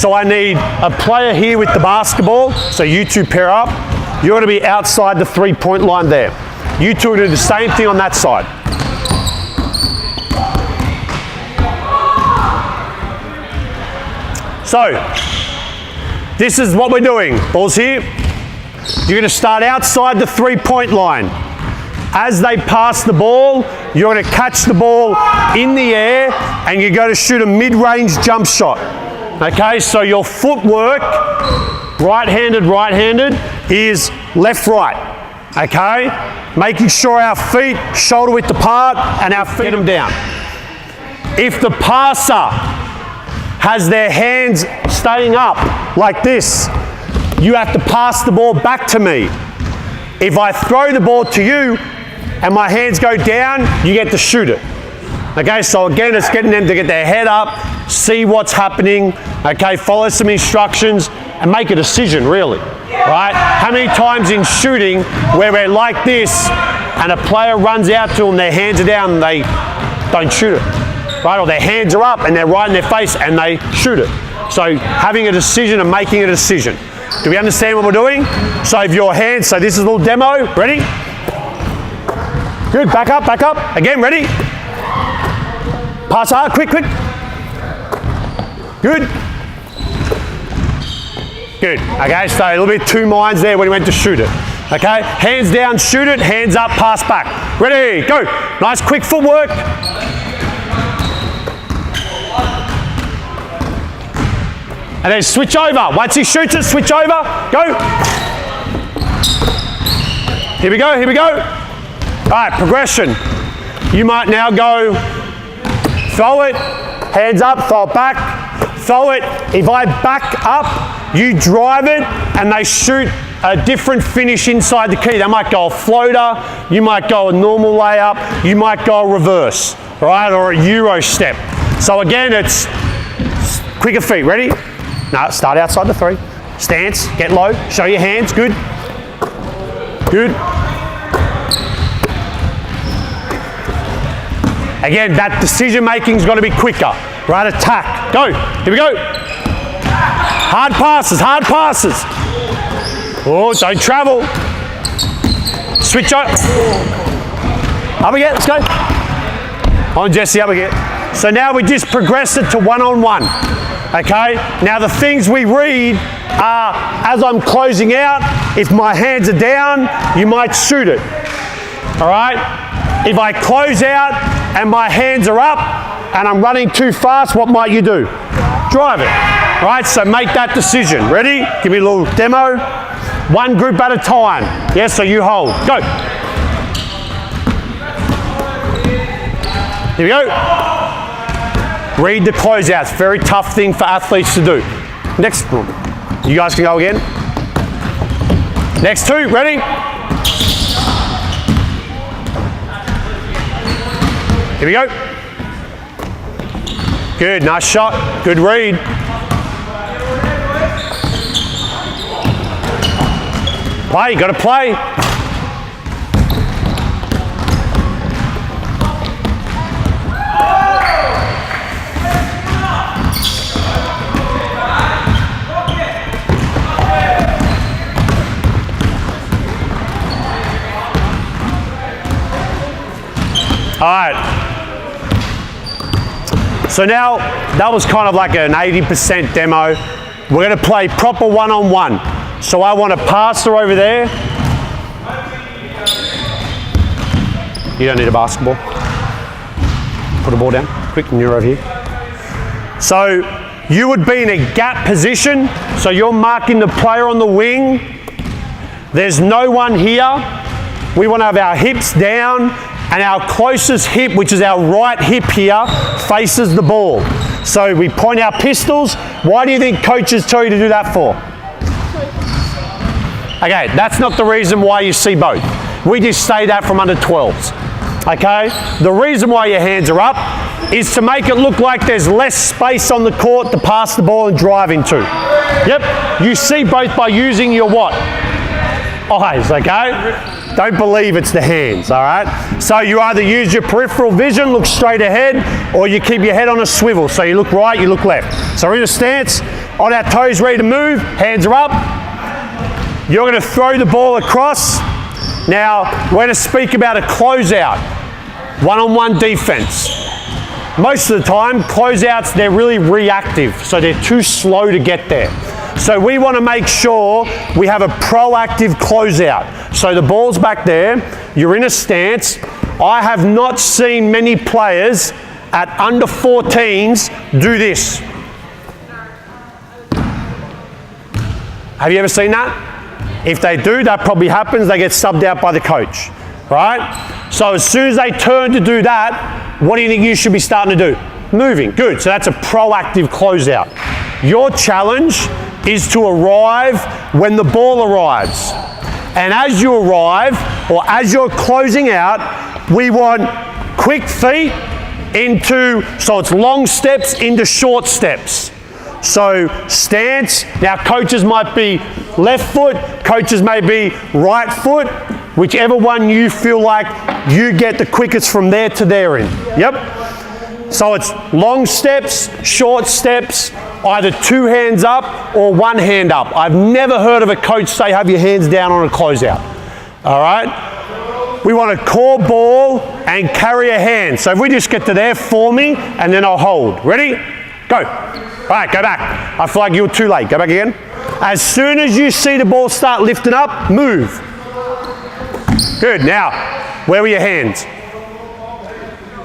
So I need a player here with the basketball. So you two pair up. You're going to be outside the 3-point line there. You two are going to do the same thing on that side. So, this is what we're doing. Ball's here. You're going to start outside the 3-point line. As they pass the ball, you're going to catch the ball in the air and you're going to shoot a mid-range jump shot. Okay, so your footwork, right-handed, is left-right. Okay? Making sure our feet shoulder width apart and our feet get them down. If the passer has their hands staying up like this, you have to pass the ball back to me. If I throw the ball to you and my hands go down, you get to shoot it. Okay, so again, it's getting them to get their head up, see what's happening, okay, follow some instructions and make a decision, really, right? How many times in shooting where we're like this and a player runs out to them, their hands are down and they don't shoot it, right? Or their hands are up and they're right in their face and they shoot it. So having a decision and making a decision. Do we understand what we're doing? So if your hands, so this is a little demo, ready? Good, back up. Again, ready? Pass hard, quick. Good. Okay, so a little bit two minds there when he went to shoot it. Okay, hands down, shoot it, hands up, pass back. Ready, go. Nice quick footwork. And then switch over. Once he shoots it, switch over. Go. Here we go. All right, progression. You might now go throw it, hands up, throw it back, throw it. If I back up, you drive it, and they shoot a different finish inside the key. They might go a floater, you might go a normal layup, you might go a reverse, right, or a Euro step. So again, it's quicker feet. Ready? No, start outside the 3. Stance, get low, show your hands, good. Again, that decision making's got to be quicker, right? Attack, go, here we go. Hard passes. Oh, don't travel. Switch up. Up again, let's go. On Jesse, up again. So now we just progress it to one-on-one. Okay, now the things we read are, as I'm closing out, if my hands are down, you might shoot it. All right? If I close out and my hands are up and I'm running too fast, what might you do? Drive it. All right, so make that decision. Ready? Give me a little demo. One group at a time. Yes, so you hold. Go. Here we go. Read the closeouts. Very tough thing for athletes to do. Next one. You guys can go again. Next 2. Ready? Here we go. Good. Nice shot. Good read. Play. You got to play. All right, so now that was kind of like an 80% demo. We're going to play proper one-on-one. So I want a passer over there. You don't need a basketball. Put a ball down, quick, and you're over here. So you would be in a gap position, so you're marking the player on the wing. There's no one here. We want to have our hips down, and our closest hip, which is our right hip here, faces the ball. So we point our pistols. Why do you think coaches tell you to do that for? Okay, that's not the reason why you see both. We just say that from under 12s. Okay? The reason why your hands are up is to make it look like there's less space on the court to pass the ball and drive into. Yep, you see both by using your what? Eyes, okay? Don't believe it's the hands, all right? So you either use your peripheral vision, look straight ahead, or you keep your head on a swivel. So you look right, you look left. So we're in a stance, on our toes, ready to move, hands are up. You're going to throw the ball across. Now, we're going to speak about a closeout, one-on-one defense. Most of the time, closeouts, they're really reactive, so they're too slow to get there. So we want to make sure we have a proactive closeout. So the ball's back there, you're in a stance. I have not seen many players at under 14s do this. Have you ever seen that? If they do, that probably happens, they get subbed out by the coach, right? So as soon as they turn to do that, what do you think you should be starting to do? Moving, good. So that's a proactive closeout. Your challenge is to arrive when the ball arrives. And as you arrive, or as you're closing out, we want quick feet into, so it's long steps into short steps. So stance, now coaches might be left foot, coaches may be right foot, whichever one you feel like you get the quickest from there to there in. Yep. So it's long steps, short steps, either two hands up or one hand up. I've never heard of a coach say have your hands down on a closeout. All right? We want a core ball and carry a hand. So if we just get to there for me and then I'll hold. Ready? Go. All right, go back. I feel like you're too late. Go back again. As soon as you see the ball start lifting up, move. Good. Now, where were your hands?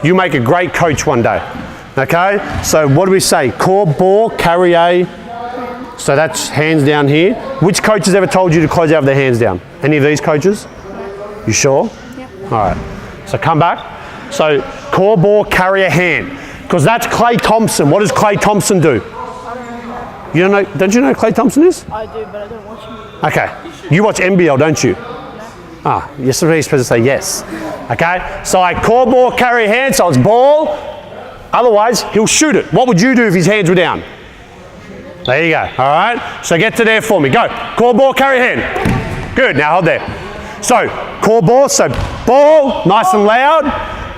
You make a great coach one day. Okay? So what do we say? Core ball, carry a. So that's hands down here. Which coach has ever told you to close out with their hands down? Any of these coaches? You sure? Yep. All right. So come back. So core ball, carry a hand. Because that's Clay Thompson. What does Clay Thompson do? You don't know? Don't you know who Clay Thompson is? I do, but I don't watch him. Okay. You watch NBL, don't you? Ah, you're supposed to say yes. Okay? So I core ball, carry a hand, so it's ball. Otherwise, he'll shoot it. What would you do if his hands were down? There you go. All right? So get to there for me. Go. Core ball, carry a hand. Good. Now hold there. So core ball, so ball, nice and loud.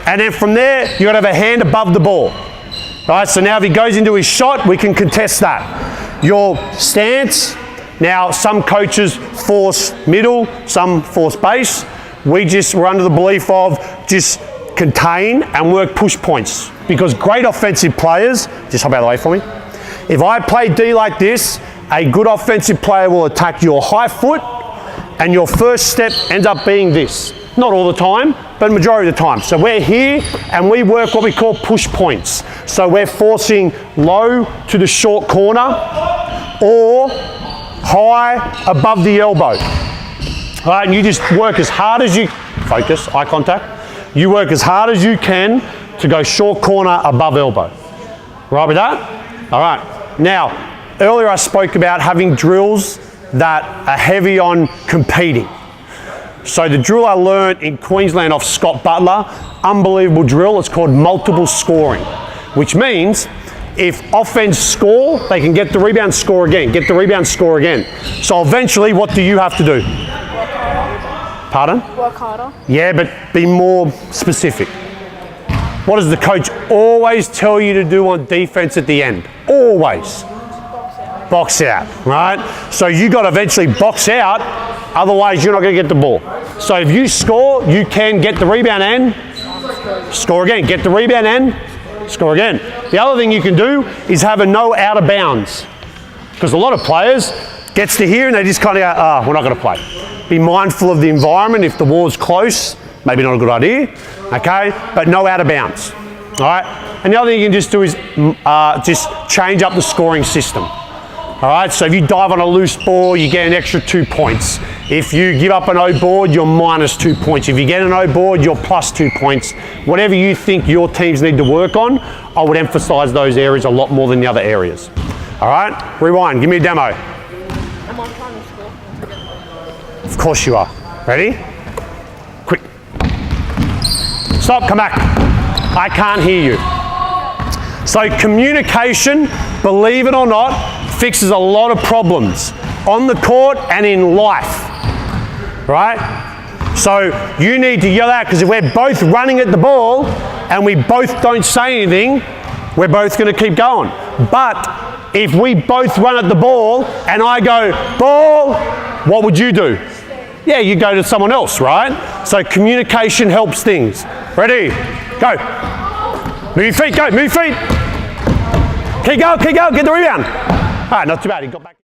And then from there, you've got to have a hand above the ball. All right, so now if he goes into his shot, we can contest that. Your stance, now some coaches force middle, some force base. We're under the belief of just contain and work push points. Because great offensive players, just hop out of the way for me. If I play D like this, a good offensive player will attack your high foot and your first step ends up being this. Not all the time, but majority of the time. So we're here and we work what we call push points. So we're forcing low to the short corner or high above the elbow. All right, and you just work as hard as you, focus, eye contact. You work as hard as you can to go short corner above elbow. Right with that? All right. Now, earlier I spoke about having drills that are heavy on competing. So the drill I learned in Queensland off Scott Butler, unbelievable drill, it's called multiple scoring, which means if offense score, they can get the rebound, score again, get the rebound, score again. So eventually, what do you have to do? Pardon? Work harder. Yeah, but be more specific. What does the coach always tell you to do on defense at the end? Always. Box out, right? So you got to eventually box out, otherwise you're not going to get the ball. So if you score, you can get the rebound and score again. Get the rebound and score again. The other thing you can do is have a no out of bounds. Because a lot of players gets to here and they just kind of go, we're not going to play. Be mindful of the environment. If the wall's close, maybe not a good idea, okay? But no out of bounds, all right? And the other thing you can just do is just change up the scoring system. All right, so if you dive on a loose ball, you get an extra 2 points. If you give up an O board, you're minus 2 points. If you get an O board, you're plus 2 points. Whatever you think your teams need to work on, I would emphasize those areas a lot more than the other areas. All right, rewind, give me a demo. Am I trying to score? Of course you are. Ready? Quick. Stop, come back. I can't hear you. So communication, believe it or not, fixes a lot of problems on the court and in life, right? So you need to yell out, because if we're both running at the ball and we both don't say anything, we're both going to keep going. But if we both run at the ball and I go, ball, what would you do? Yeah, you go to someone else, right? So communication helps things. Ready? Go. Move your feet, go, move your feet. Keep going, get the rebound. All right, not too bad, he got back.